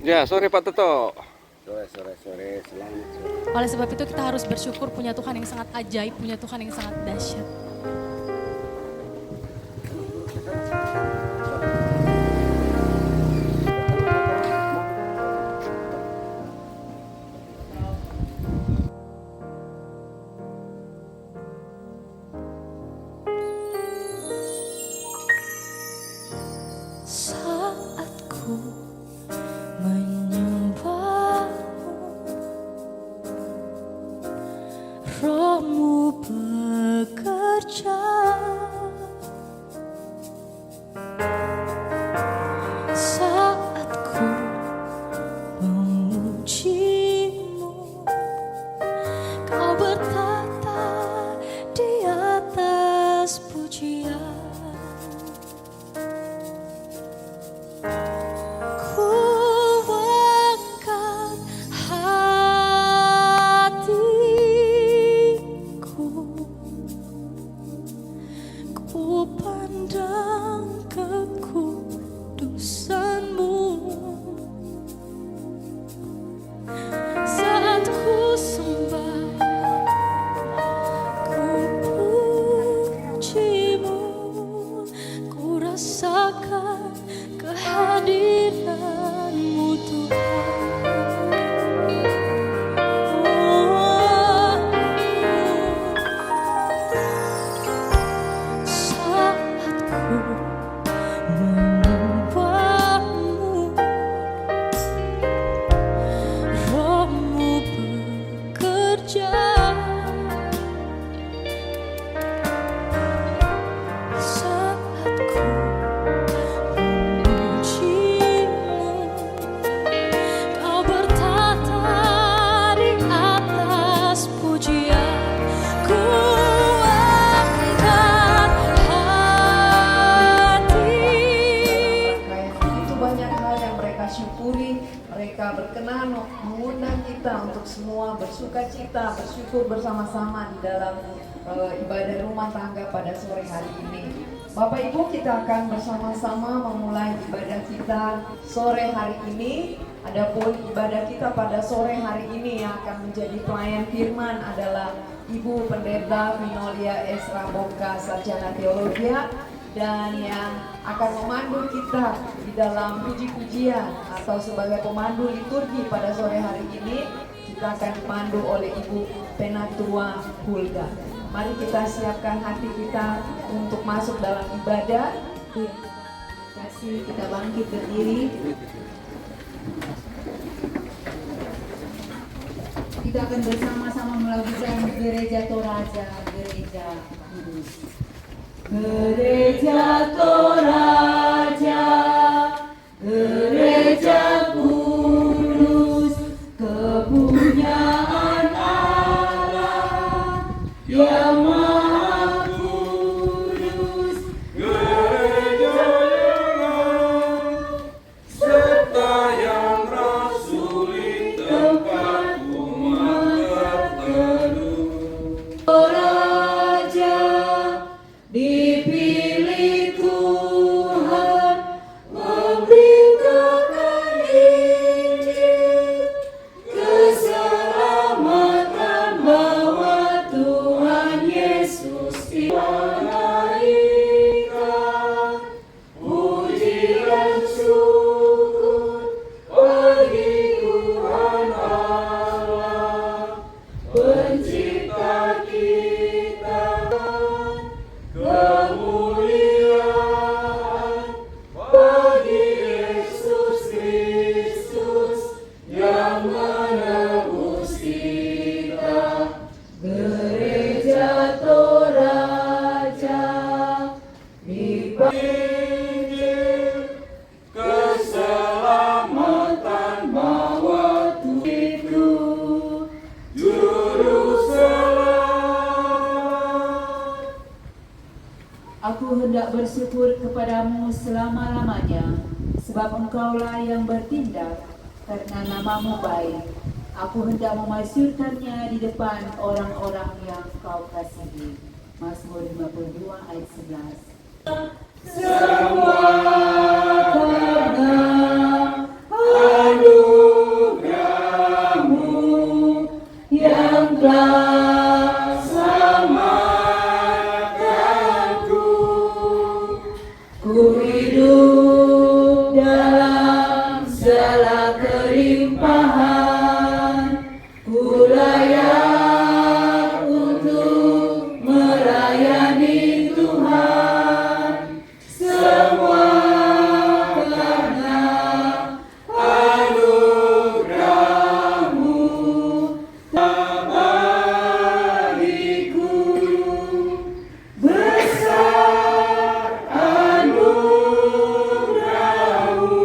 Ya, sore Pak Toto. Sore, selamat sore. Oleh sebab itu kita harus bersyukur punya Tuhan yang sangat ajaib, punya Tuhan yang sangat dahsyat. Saat ku menyembahmu, Rohmu bekerja. Saat ku memujimu, Kau bertata di atas pujian. Ku angkat hatiku, ku pandang kekudusan-Mu. Saat ku sembah, ku puji-Mu, ku rasakan kehadiran-Mu Tuhan. Saat ku menyembah-Mu, Roh-Mu bekerja. Saat ku memuji-Mu, Kau bertata di atas pujian. Ku angkat hatiku. Begitu banyak hal yang mereka syukuri, mereka berkenan mengundang kita untuk semua bersuka cita, bersyukur bersama-sama di dalam ibadah rumah tangga pada sore hari ini. Bapak Ibu, kita akan bersama-sama memulai ibadah kita sore hari ini. Adapun ibadah kita pada sore hari ini yang akan menjadi pelayan firman adalah Ibu Pendeta Vinolia Esra Boka, Sarjana Teologia, dan yang akan memandu kita di dalam puji-pujian atau sebagai pemandu liturgi pada sore hari ini, kita akan dipandu oleh Ibu Penatua Hulda. Mari kita siapkan hati kita untuk masuk dalam ibadah. Kasih kita bangkit berdiri. Kita akan bersama-sama melakukan gereja Toraja, gereja kudus. Gereja Toraja, gereja kudus, kepunyaan Allah yang maha kudus. Gereja serta yang rasuli tempat umat berteduh. Toraja dipilih Tuhan memberitakan Injil, keselamatan bahwa Tuhan Yesus diwarnaikan. Puji dan syukur bagi Tuhan Allah, Pencipta kita. Kemuliaan bagi Yesus Kristus yang menebus kita. Gereja Toraja Injil, keselamatan bawa itu juru selamat. Aku hendak bersyukur kepadamu selama-lamanya, sebab engkaulah yang bertindak karena namamu baik. Aku hendak memasyurkannya di depan orang-orang yang kau kasihi. Mazmur 52 ayat 11. Semua karena segala kelimpahan. Ku layak untuk melayani Tuhan, semua karena anugerah-Mu bagiku. Besar anugerah-Mu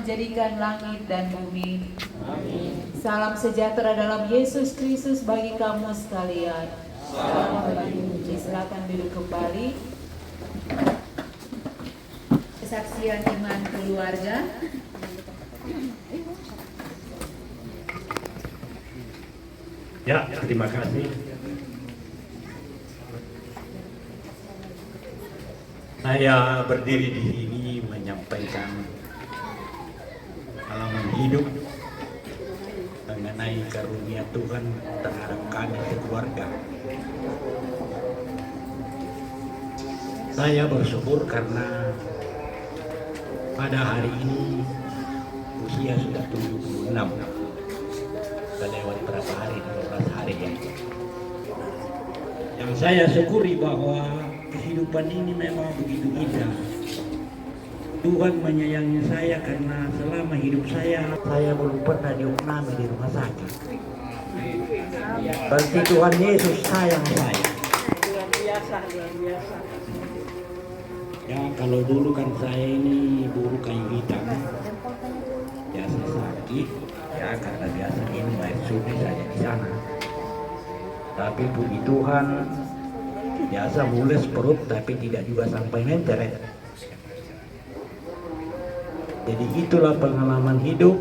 menjadikan langit dan bumi. Salam sejahtera dalam Yesus Kristus bagi kamu sekalian. Silakan duduk kembali. Kesaksian iman keluarga. Ya, terima kasih. Saya berdiri di sini menyampaikan pengalaman hidup mengenai karunia Tuhan terhadap kami sekeluarga. Saya bersyukur karena pada hari ini usia sudah 76. Sudah lewat berapa hari, 12 hari ya. Yang saya syukuri bahwa kehidupan ini memang begitu indah. Tuhan menyayangi saya karena selama hidup saya belum pernah diopname di rumah sakit. Berarti Tuhan Yesus sayang saya. Luar biasa. Ya, kalau dulu kan saya ini buruh kayu hitam, biasa sakit, ya karena biasa minum air sungai saja di sana. Tapi puji Tuhan, biasa mules perut tapi tidak juga sampai menteret. Jadi itulah pengalaman hidup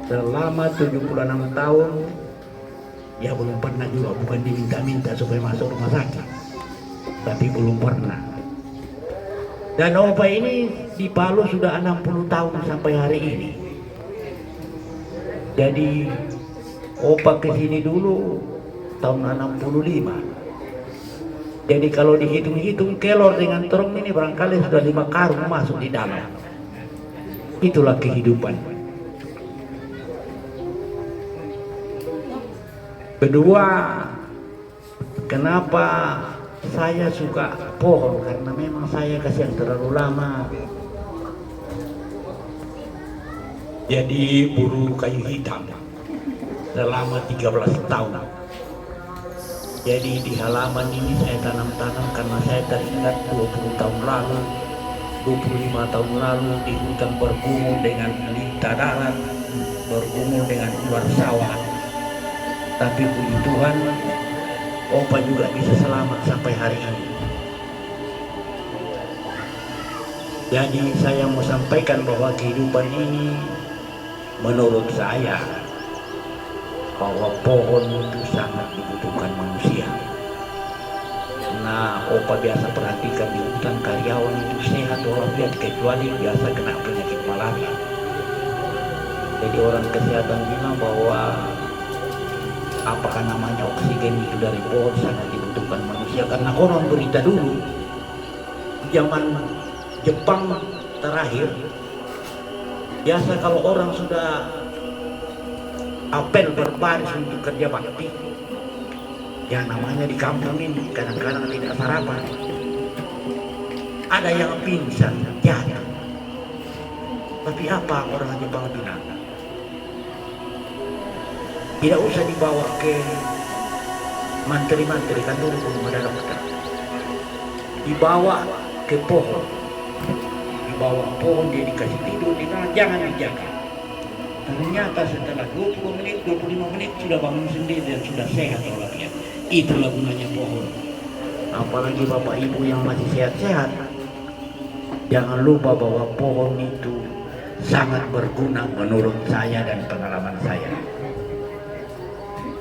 selama 76 tahun. Ya belum pernah juga, bukan diminta-minta supaya masuk rumah sakit, tapi belum pernah. Dan Opa ini di Palu sudah 60 tahun sampai hari ini. Jadi Opa kesini dulu tahun 65. Jadi kalau dihitung-hitung kelor dengan terung ini barangkali sudah 5 karung masuk di dalam. Itulah kehidupan. Kedua, kenapa saya suka pohon? Karena memang saya kasihan terlalu lama jadi buruh kayu hitam selama 13 tahun. Jadi di halaman ini saya tanam-tanam karena saya teringat 20 tahun lalu, 25 tahun lalu di hutan bergumul dengan lintah darat, bergumul dengan ular sawah. Tapi puji Tuhan, Opa juga bisa selamat sampai hari ini. Jadi saya mau sampaikan bahwa kehidupan ini menurut saya bahwa pohon itu sangat dibutuhkan manusia. Nah, Opa biasa perhatikan di hutan karyawan itu sehat walafiat kecuali biasa kena penyakit malaria. Jadi orang kesehatan bilang bahwa apakah namanya oksigen itu dari pohon sangat dibutuhkan manusia, karena orang berita dulu zaman Jepang terakhir biasa kalau orang sudah apel berbaris untuk kerja bakti, ya namanya di kampung ini kadang-kadang tidak sarapan, ada yang pingsan jatuh. Tapi apa orang Jepang bilang? Tidak usah dibawa ke mantri-mantri, kan dulu belum ada dokter. Dibawa ke pohon, dibawa pohon, dia dikasih tidur, jangan dijaga. Ternyata setelah 20 menit, 25 menit sudah bangun sendiri dan sudah sehat walafiat. Itulah gunanya pohon. Apalagi Bapak Ibu yang masih sehat-sehat, jangan lupa bahwa pohon itu sangat berguna menurut saya dan pengalaman saya.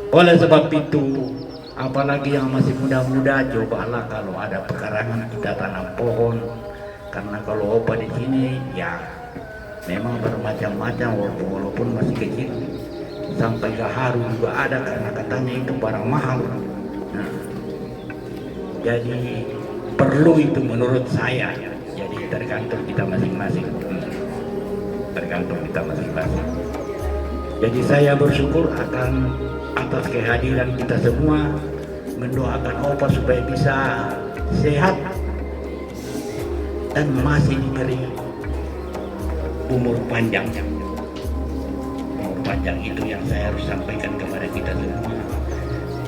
Oleh sebab itu, apalagi yang masih muda-muda, cobalah kalau ada pekarangan kita tanam pohon. Karena kalau Opa di sini, ya memang bermacam-macam walaupun masih kecil. Sampai gaharu juga ada karena katanya itu barang mahal. Nah, jadi perlu itu menurut saya. Jadi tergantung kita masing-masing. tergantung kita masing-masing. Jadi saya bersyukur akan atas kehadiran kita semua, mendoakan Opa supaya bisa sehat dan masih diberi umur panjang. Umur panjang itu yang saya harus sampaikan kepada kita semua.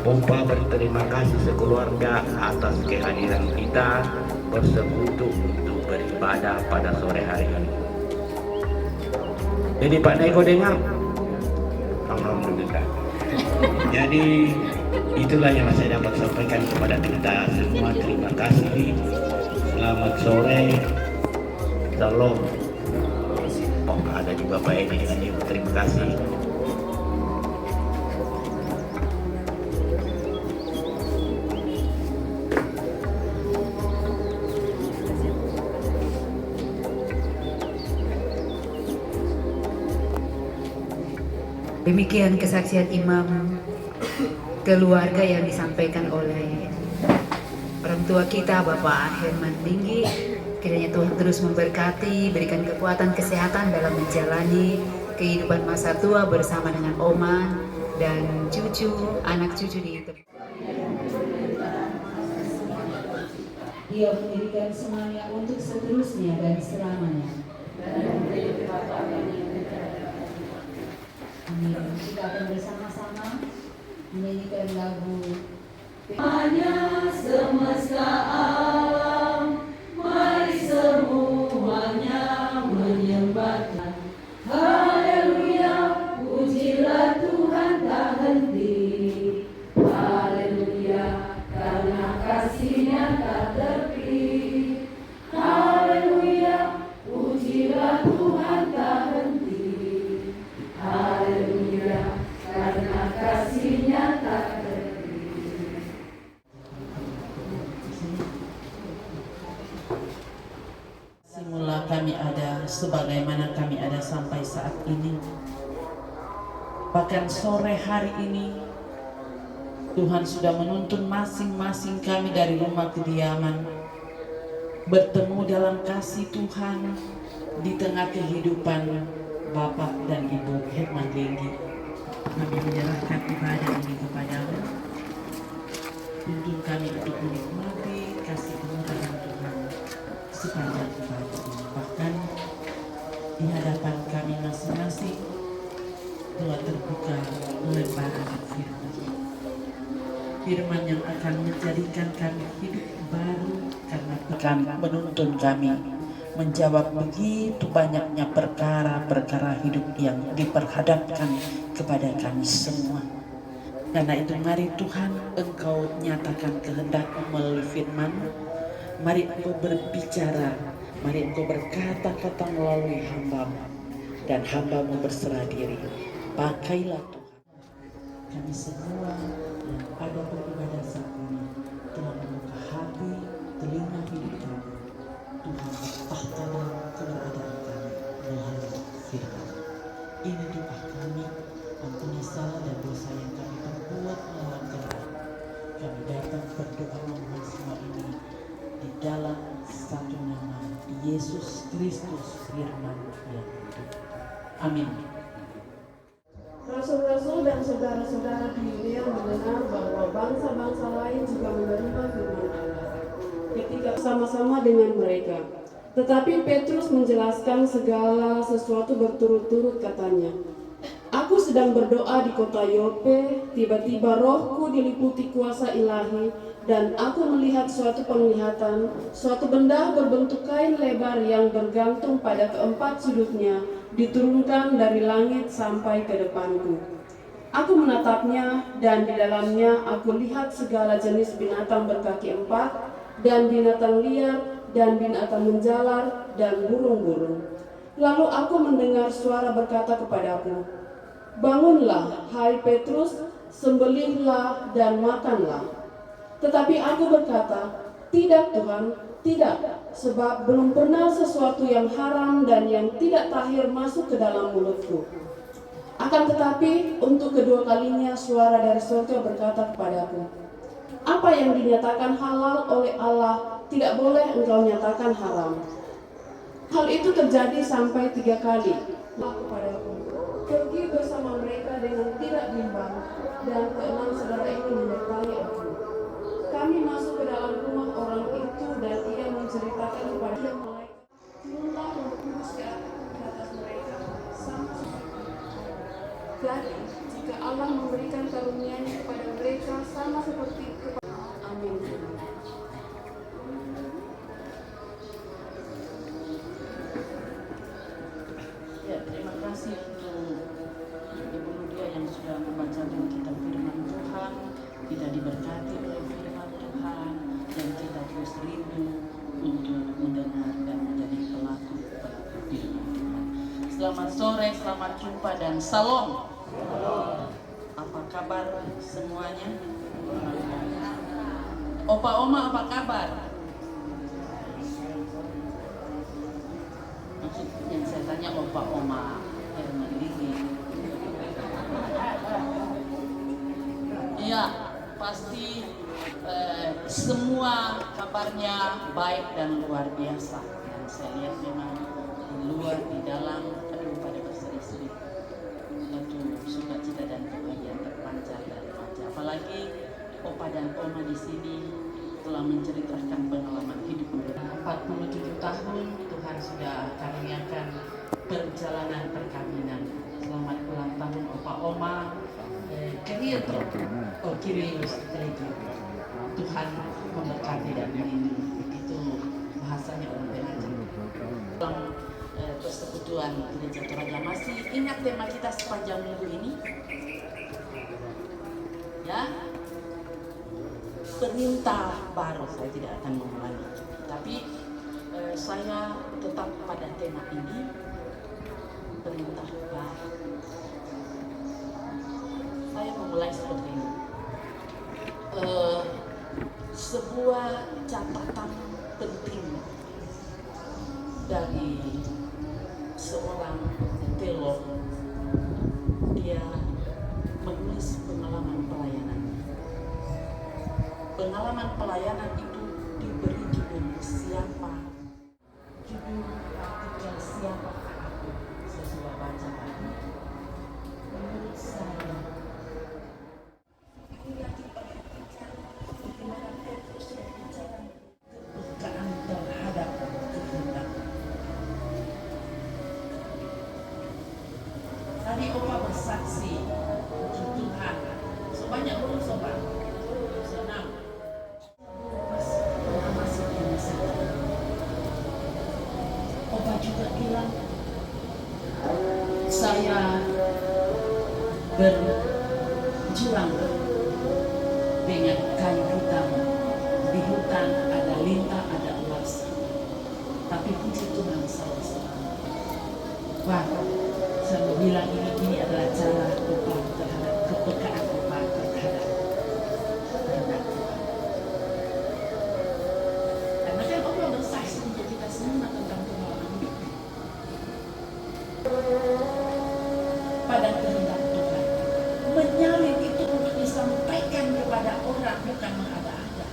Opa berterima kasih sekeluarga atas kehadiran kita bersekutu untuk beribadah pada sore hari ini. Jadi Pak Neko dengar? Alhamdulillah. Jadi itulah yang saya dapat sampaikan kepada kita semua. Terima kasih. Selamat sore. Salam. Oh, ada juga Pak Edi dengan Ibu. Terima kasih. Demikian kesaksian imam keluarga yang disampaikan oleh orang tua kita, Bapak Herman Linggi. Kiranya Tuhan terus memberkati, berikan kekuatan kesehatan dalam menjalani kehidupan masa tua bersama dengan Oma dan cucu, anak cucu di itu. Dia mendirikan semuanya untuk seterusnya dan selamanya. Amin. Kita akan bersama-sama menyanyikan lagu hanya semesta alam, mari semuanya menyembah. Haleluya, pujilah Tuhan tak henti. Haleluya, karena kasih-Nya tak tepi. Haleluya, pujilah Tuhan tak henti. Haleluya, karena kasih-Nya tak henti. Semula kami ada, sebagaimana kami ada sampai saat ini. Bahkan sore hari ini, Tuhan sudah menuntun masing-masing kami dari rumah kediaman, bertemu dalam kasih Tuhan di tengah kehidupan Bapak dan Ibu Herman Linggi. Kami menyerahkan ibadah ini kepadamu. Tuntun kami untuk menikmati kasih kemurahan Tuhan sepanjang ibadah ini. Bahkan di hadapan kami masing-masing telah terbuka lembaran firman. Firman yang akan menjadikan kami hidup baru karena akan menuntun kami menjawab begitu banyaknya perkara-perkara hidup yang diperhadapkan kepada kami semua. Karena itu mari Tuhan, Engkau nyatakan kehendak-Mu melalui firman. Mari Engkau berbicara, mari Engkau berkata-kata melalui hamba-Mu, dan hamba-Mu berserah diri. Pakailah Tuhan. Kami semua yang ada beribadah saat ini telah membuka hati, telinga hidup kami. Tuhan bertahta dalam keberadaan kami melalui firman. Ini doa kami, ampuni salah dan dosa yang kami perbuat melawan Tuhan. Kami datang berdoa memohon semua ini di dalam satu nama Yesus Kristus firman yang hidup. Amin. Rasul-rasul dan saudara-saudara di Yudea mendengar bahwa bangsa-bangsa lain juga menerima firman Allah ketika sama-sama dengan mereka. Tetapi Petrus menjelaskan segala sesuatu berturut-turut, katanya, "Aku sedang berdoa di kota Yope, tiba-tiba rohku diliputi kuasa ilahi, dan aku melihat suatu penglihatan, suatu benda berbentuk kain lebar yang bergantung pada keempat sudutnya, diturunkan dari langit sampai ke depanku. Aku menatapnya, dan di dalamnya aku lihat segala jenis binatang berkaki empat, dan binatang liar, dan binatang menjalar, dan burung-burung. Lalu aku mendengar suara berkata kepadaku, 'Bangunlah, hai Petrus, sembelihlah dan makanlah.' Tetapi aku berkata, 'Tidak Tuhan, tidak, sebab belum pernah sesuatu yang haram dan yang tidak tahir masuk ke dalam mulutku.' Akan tetapi untuk kedua kalinya suara dari surga berkata kepadaku, 'Apa yang dinyatakan halal oleh Allah tidak boleh engkau nyatakan haram.' Hal itu terjadi sampai 3 kali. kepadaku, pergi bersama mereka dengan tidak bimbang, dan keenam saudara ini menyertai aku. Kami masuk ke dalam rumah orang itu dan ia menceritakan kepada yang malaikat turunlah Roh Kudus ke atas mereka sama seperti. Jadi jika Allah memberikan karunia-Nya kepada mereka sama seperti kepada Amin. Ya, terima kasih untuk Ibu Ludia yang sudah membacakan kitab firman Tuhan. Kita diberkati oleh firman Tuhan dan kita terus rindu untuk mendengar dan menjadi pelaku firman Tuhan. Selamat sore, selamat jumpa dan salam. Apa kabar semuanya? Opa Oma apa kabar? Maksud yang saya tanya Opa Oma Herman Ligi. Iya, pasti semua kabarnya baik dan luar biasa. Dan saya lihat memang di luar, di dalam, pada berseri-seri satu sukacita dan kebahagiaan terpancar dari wajah. Apalagi Opa dan Oma di sini telah menceritakan pengalaman hidup mereka. 47 tahun Tuhan sudah karuniakan perjalanan perkawinan. Selamat ulang tahun Opa Oma. Kirietro, Kirius, Tuhan memberkati dan melindungi. Itu bahasanya orang pengajar. Dalam persekutuan Gereja Toraja masih ingat tema kita sepanjang minggu ini? Ya, perintah baru. Saya tidak akan mengulangi, tapi saya tetap pada tema ini, perintah baru. Saya memulai seperti ini. Sebuah catatan penting dari seorang teolog. Dia menulis pengalaman pelayanan. Pengalaman pelayanan itu diberi judul siapa? Judul artikel siapa aku? Saya sudah baca tadi. Menurut saya, kepekaan terhadap kehendak. Tadi Opa bersaksi puji Tuhan sebanyak belum sobat senang masih biasa. Opa juga bilang saya berjuang dengan kayu hitam. Di hutan ada lintah, ada ulas, tapi puji Tuhan selalu selamat. Wah, saya mau bilang ini adalah cara Opa terhadap kepekaan Opa terhadap kehendak Tuhan. Karena kan Opa bersaksi untuk kita semua tentang pengalaman hidup pada kehendak Tuhan. Menyalin itu untuk disampaikan kepada orang, bukan mengada-ada.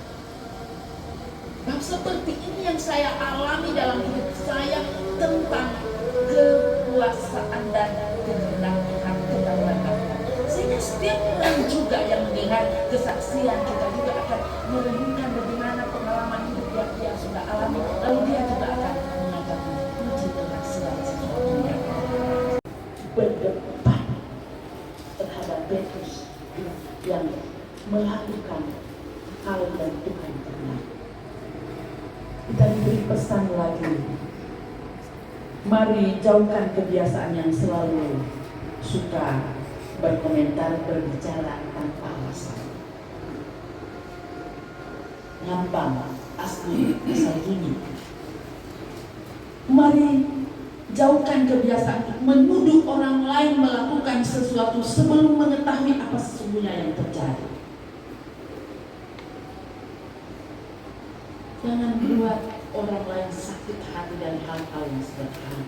Bab seperti ini yang saya alami dalam hidup saya tentang kekuasaan dan kehendak Tuhan, kedaulatan Tuhan. Sehingga setiap orang juga yang mendengar kesaksian kita juga akan merenungkan bagaimana pengalaman hidup yang dia sudah alami, lalu dia juga akan mengatakan puji Tuhan segala sesuatunya. Berdepan terhadap Petrus yang melakukan hal yang Tuhan pernah. Kita diberi pesan lagi. Mari jauhkan kebiasaan yang selalu suka berkomentar, berbicara tanpa alasan. Ngambang, asli, asal bunyi. Mari jauhkan kebiasaan menuduh orang lain melakukan sesuatu sebelum mengetahui apa sesungguhnya yang terjadi. Jangan buat orang lain sakit hati dari hal-hal yang sederhana.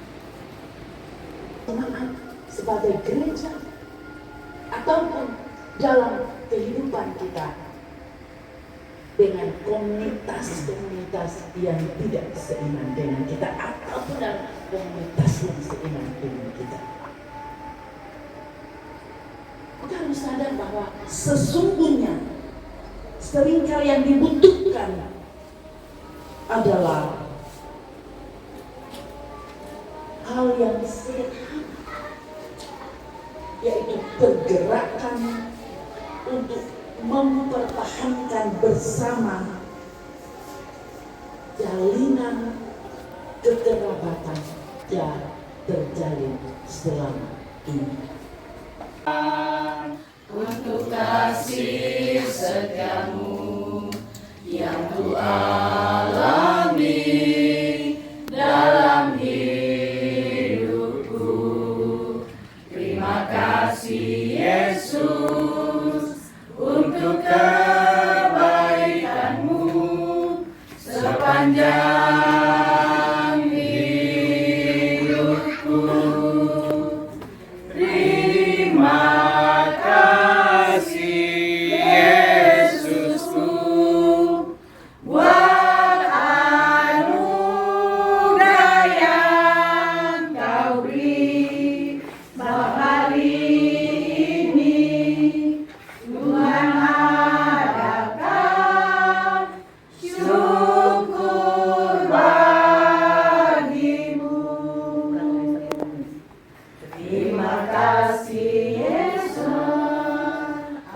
Semangat sebagai gereja ataupun dalam kehidupan kita, dengan komunitas-komunitas yang tidak seiman dengan kita ataupun dalam komunitas yang seiman dengan kita. Kita harus sadar bahwa sesungguhnya seringkali yang dibutuhkan adalah hal yang sederhana, yaitu pergerakan untuk mempertahankan bersama jalinan kekerabatan yang terjalin selama ini. Untuk kasih setiamu yang ku alami dalam hidupku. Terima kasih Yesus untuk kebaikanmu sepanjang hidupku. Terima kasih Yesusku buat anugerah yang kau beri hari ini. Tuhan adakan syukur bagimu. Terima kasih Yesus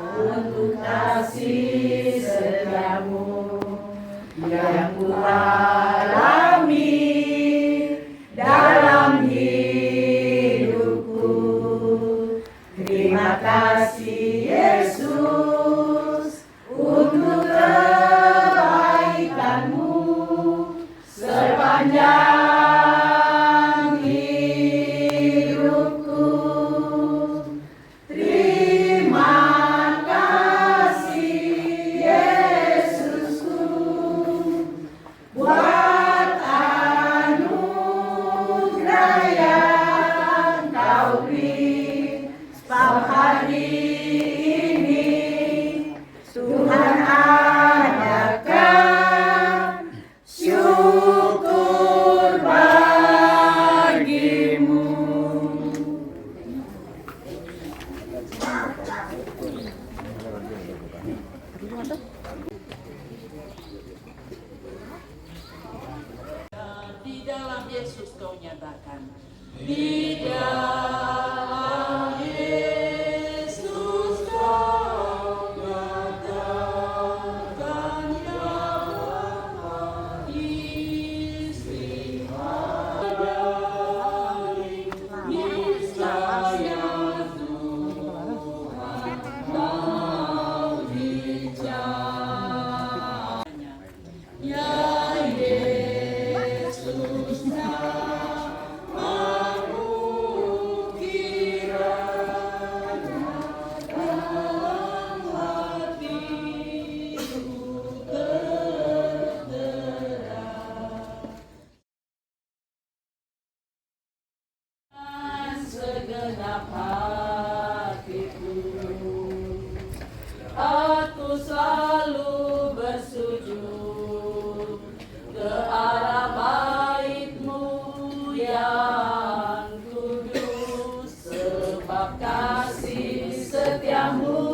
untuk kasih setiamu yang ku alami dalam hidupku. Terima kasih Yesus untuk kebaikanmu sepanjang hidupku. Terima kasih Yesusku buat anugerah yang kau beri hari ini. Tuhan adakan syukur bagimu. Di dalam Yesus kau nyatakan, di dalam Yesus kau nyatakan ya Bapa istimewa niscaya Tuhan mau bicara. Ya Yesus namamu kiranya dalam hatiku tertera. Segenap hatiku aku selalu bersujud ke arah bait-Mu yang kudus, sebab kasih setiamu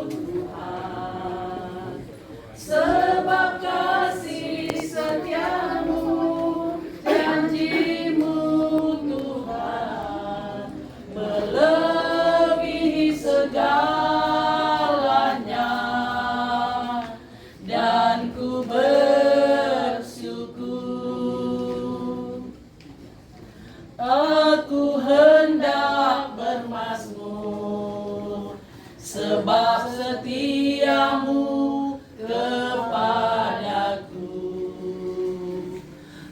Tuhan, sebab kasih setiamu, janji-Mu Tuhan melebihi segalanya, dan ku bersyukur. Aku hendak bermazmur sebab setiamu kepadaku.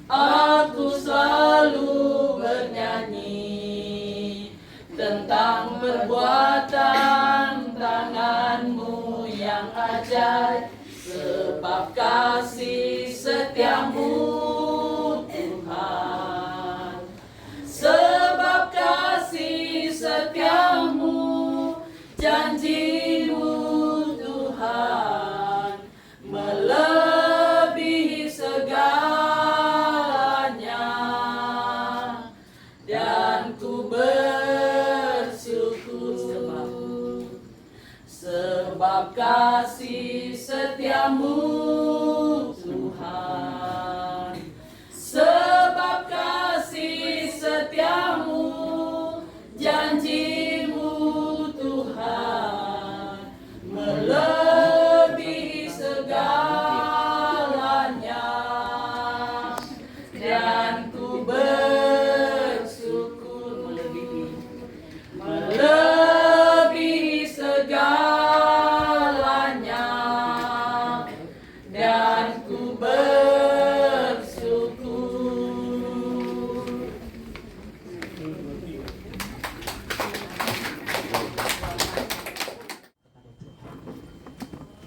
Aku selalu bernyanyi tentang perbuatan tangan-Mu yang ajaib, sebab kasih setiamu Tuhan, sebab kasih setiamu, janji-Mu Tuhan sebab kasih setiamu Tuhan, sebab kasih setiamu, janjimu Tuhan melebihi segalanya, dan ku bersyukur melebihi segalanya, dan ku bersyukur.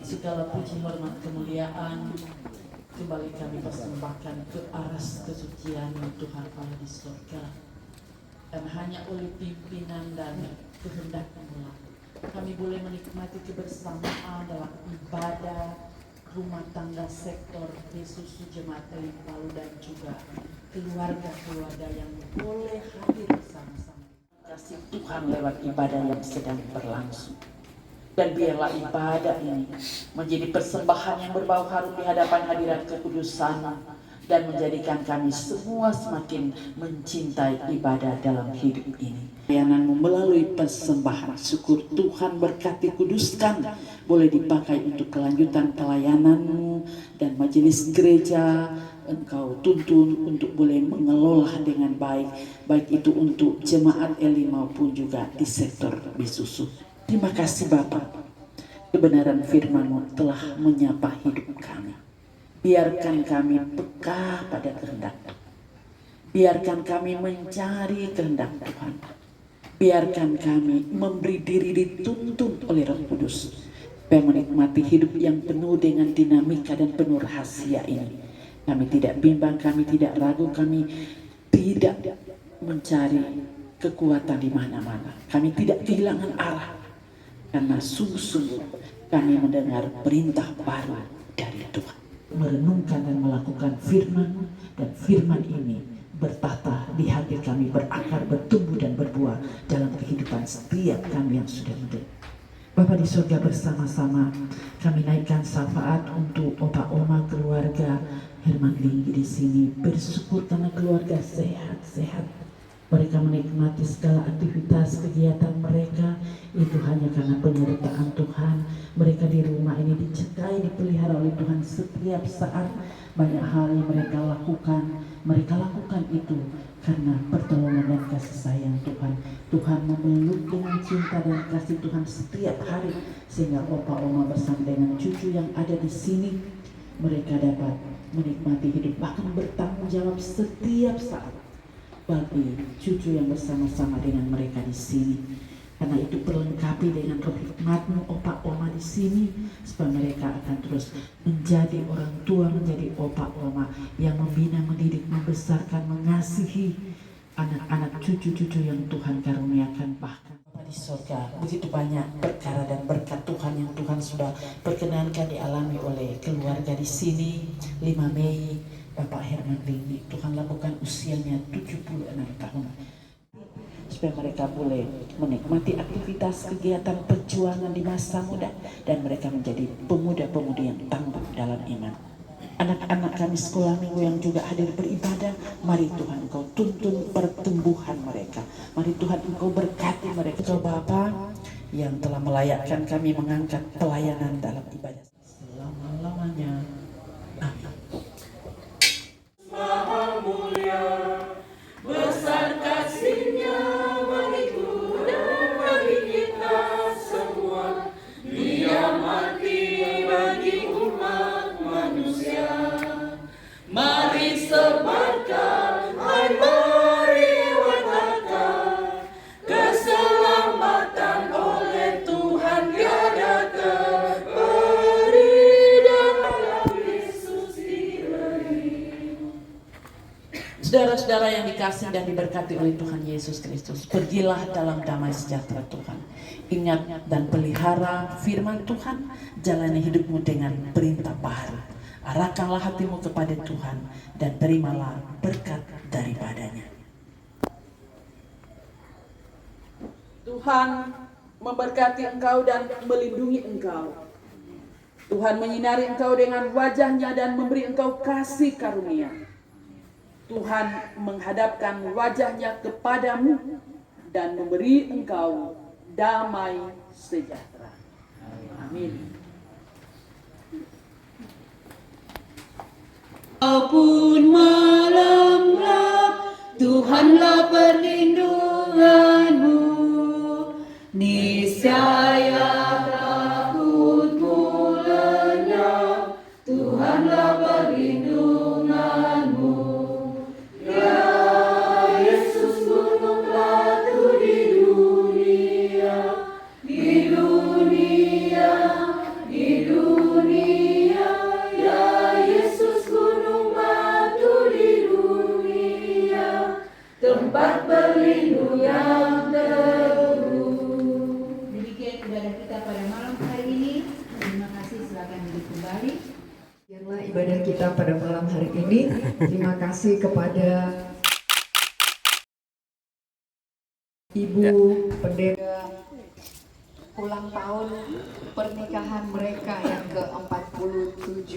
Segala puji, hormat, kemuliaan kembali kami persembahkan ke aras kesucian Tuhan Allah di surga, dan hanya oleh pimpinan dan kehendak-Mu kami boleh menikmati kebersamaan dalam ibadah rumah tangga sektor Yesus Jemaat Elim Palu, dan juga keluarga-keluarga yang boleh hadir bersama-sama. Kasih Tuhan lewat ibadah yang sedang berlangsung. Dan biarlah ibadah ini menjadi persembahan yang berbau harum di hadapan hadirat kekudusan, dan menjadikan kami semua semakin mencintai ibadah dalam hidup ini. Pelayananmu melalui persembahan syukur Tuhan berkati, kuduskan, boleh dipakai untuk kelanjutan pelayananmu, dan majelis gereja Engkau tuntun untuk boleh mengelola dengan baik, baik itu untuk jemaat Elim maupun juga di sektor Bisusu. Terima kasih Bapa, kebenaran firman-Mu telah menyapa hidup kami. Biarkan kami peka pada kehendak-Mu. Biarkan kami mencari kehendak Tuhan. Biarkan kami memberi diri dituntun oleh Roh Kudus, supaya menikmati hidup yang penuh dengan dinamika dan penuh rahasia ini. Kami tidak bimbang, kami tidak ragu, kami tidak mencari kekuatan di mana-mana. Kami tidak kehilangan arah, karena sungguh-sungguh kami mendengar perintah baru dari Tuhan. Merenungkan dan melakukan firman, dan firman ini bertata di hati kami, berakar, bertumbuh dan berbuah dalam kehidupan setiap kami yang sudah mendengar. Bapa di surga, bersama-sama kami naikkan syafaat untuk Opa Oma keluarga Herman Linggi di sini. Bersyukur karena keluarga sehat-sehat. Mereka menikmati segala aktivitas kegiatan mereka itu hanya karena penyertaan Tuhan. Mereka di rumah ini dicekai, dipelihara oleh Tuhan setiap saat. Banyak hal yang mereka lakukan itu karena pertolongan dan kasih sayang Tuhan. Tuhan memeluk dengan cinta dan kasih Tuhan setiap hari, sehingga Opa Oma bersama dengan cucu yang ada di sini, mereka dapat menikmati hidup, bahkan bertanggung jawab setiap saat bagi cucu yang bersama-sama dengan mereka di sini. Karena itu perlengkapi dengan roh hikmat-Mu Opa Oma di sini, supaya mereka akan terus menjadi orang tua, menjadi Opa Oma yang membina, mendidik, membesarkan, mengasihi anak-anak cucu-cucu yang Tuhan karuniakan. Bahkan Bapa di surga, begitu banyak perkara dan berkat Tuhan yang Tuhan sudah perkenankan dialami oleh keluarga di sini. 5 Mei Bapak Herman Linggi, Tuhan lakukan usianya 76 tahun, supaya mereka boleh menikmati aktivitas kegiatan perjuangan di masa muda, dan mereka menjadi pemuda-pemudi yang tangguh dalam iman. Anak-anak kami sekolah minggu yang juga hadir beribadah, mari Tuhan Engkau tuntun pertumbuhan mereka. Mari Tuhan Engkau berkati mereka. Engkau Bapa yang telah melayakkan kami mengangkat pelayanan dalam ibadah selama-lamanya. Amin. Maha mulia, besar kasih-Nya bagiku dan bagi kita semua. Dia mati bagi umat manusia. Mari sebarkan, mari wartakan keselamatan oleh Tuhan tiada terperi dalam Yesus diberi. Saudara-saudara yang dikasihi dan diberkati oleh Tuhan Yesus Kristus, pergilah dalam damai sejahtera Tuhan. Ingat dan pelihara firman Tuhan, jalani hidupmu dengan perintah baru. Arahkanlah hatimu kepada Tuhan dan terimalah berkat daripadanya. Tuhan memberkati engkau dan melindungi engkau. Tuhan menyinari engkau dengan wajahnya dan memberi engkau kasih karunia. Tuhan menghadapkan wajahnya kepadamu dan memberi engkau damai sejahtera. Amin. Walaupun malam gelap, Tuhanlah perlindunganmu. Niscaya takutmu lenyap, Tuhanlah perlindunganmu. Ya Yesus gunung batu di dunia, di dunia, di dunia. Ya Yesus gunung batu di dunia, tempat berlindung yang teguh. Demikian ibadah kita pada malam hari ini. Terima kasih, silakan duduk kembali. Demikianlah ibadah kita pada malam hari ini. Terima kasih kepada Ibu Pendeta ulang tahun pernikahan mereka yang ke-47.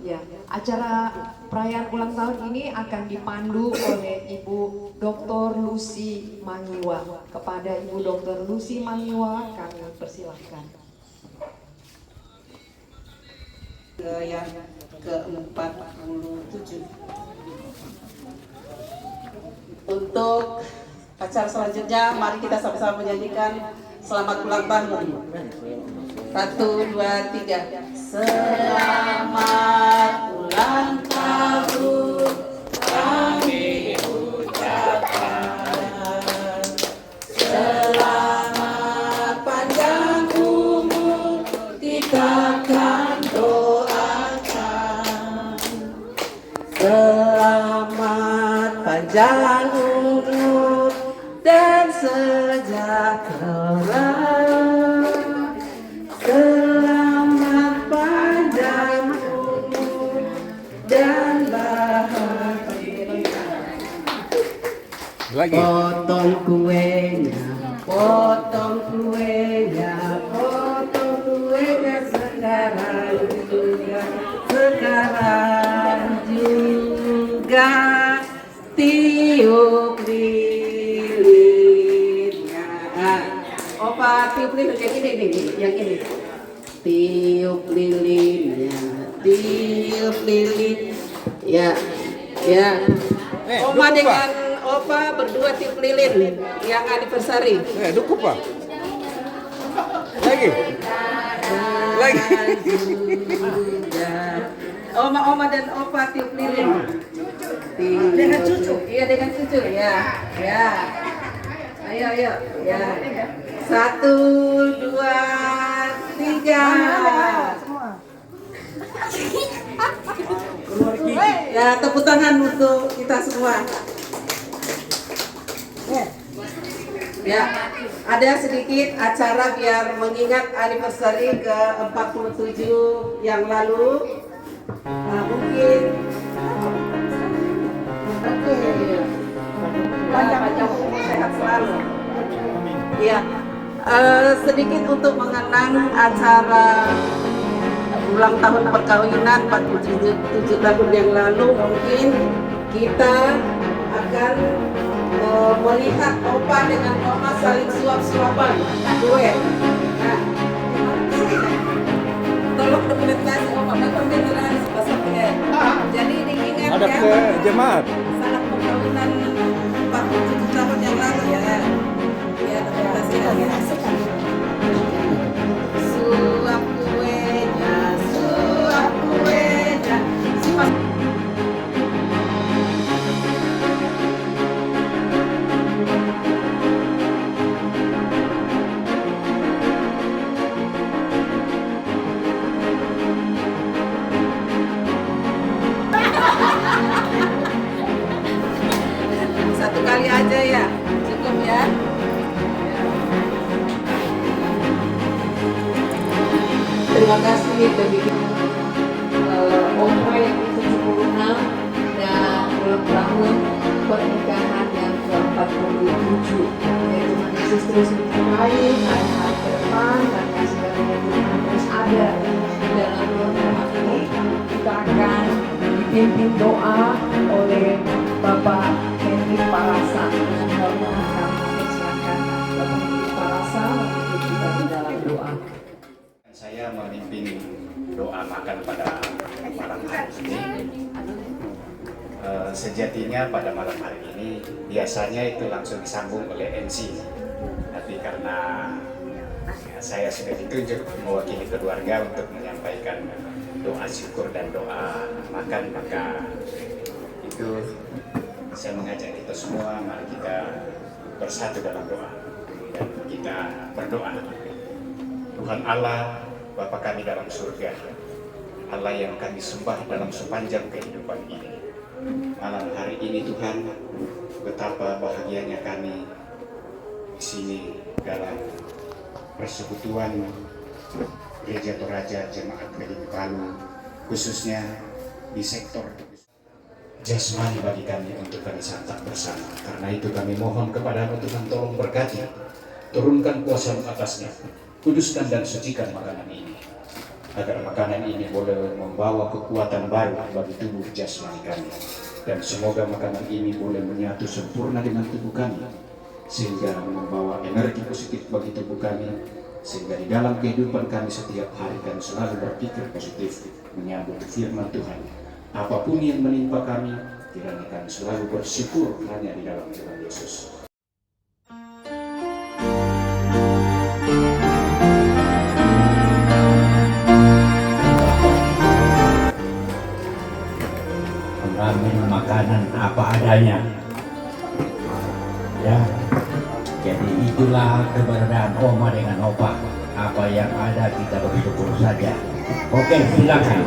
Ya, acara perayaan ulang tahun ini akan dipandu oleh Ibu Dr. Lucy Mangiwa. Kepada Ibu Dr. Lucy Mangiwa kami persilahkan. Yang ke-47. Untuk acara selanjutnya, mari kita sama-sama menyanyikan Selamat Ulang Tahun. 1, 2, 3. Selamat ulang tahun kami ucapkan. Selamat panjang umur kita akan doakan. Selamat panjang umur dan sejahtera. Selamat panjang umur dan bahagia. Lagi. Potong kuenya, potong kuenya, potong kuenya sekarang juga, sekarang juga. Tiup lilinnya. Opa tiup lilin yang ini nih, yang ini. Tiup lilinnya, tiup lilin. Ya, ya. Oma dengan Opa berdua tiup lilin yang anniversary. Dukup Pak. Lagi. Lagi. Oma dan Opa tiup lilin. Dengan cucu. Iya, dengan cucu ya. Ya. Ayo, ayo. Ya. 1, 2, 3. Ya, tepuk tangan untuk kita semua. Ya, ada sedikit acara biar mengingat anniversary ke-47 yang lalu. Nah, mungkin panjang sehat selalu. Ya, sedikit untuk mengenang acara ulang tahun perkawinan 47 tahun yang lalu. Mungkin kita akan melihat Opa dengan Oma saling suap-suapan duet. Nah, tolong dokumentasi Opa dokumentasi sebesarnya. Jadi diingat Ada ya. ke jemaat. Saat perkawinan 47 tahun yang lalu ya. Ya, dokumentasikan ya. Suap kuenya, suap kuenya. Satu kali aja ya, cukup ya. Terima kasih bagi Opa yang ke-76 dan ulang tahun pernikahan yang ke-47. Ya, Tuhan Yesus terus memberkati hari-hari ke depan dan kasih karunia Tuhan terus ada dalam rumah ini kita akan dipimpin doa oleh Bapak Henry Parasa. Mudah-mudahan kami persilakan Bapak Henry Parasa untuk kita di dalam doa. Saya memimpin doa makan pada malam hari ini. Sejatinya pada malam hari ini biasanya itu langsung disambung oleh MC, tapi karena saya sudah ditunjuk mewakili keluarga untuk menyampaikan doa syukur dan doa makan, maka itu saya mengajak kita semua, mari kita bersatu dalam doa dan kita berdoa. Tuhan Allah, Bapa kami dalam surga, Allah yang kami sembah dalam sepanjang kehidupan ini. Malam hari ini Tuhan, betapa bahagianya kami di sini dalam persekutuan Gereja Toraja Jemaat Gereja Palu, khususnya di sektor jasmani bagi kami untuk kami santap bersama. Karena itu kami mohon kepada-Mu Tuhan, tolong berkati, turunkan kuasa atasnya, kuduskan dan sucikan makanan ini, agar makanan ini boleh membawa kekuatan baru bagi tubuh jasmani kami, dan semoga makanan ini boleh menyatu sempurna dengan tubuh kami, sehingga membawa energi positif bagi tubuh kami, sehingga di dalam kehidupan kami setiap hari kami selalu berpikir positif menyambut firman Tuhan. Apapun yang menimpa kami, kiranya kami selalu bersyukur hanya di dalam Tuhan Yesus. Mengambil makanan apa adanya, ya. Jadi itulah keberadaan Oma dengan Opa. Apa yang ada kita bersyukur saja. Oke, silakan.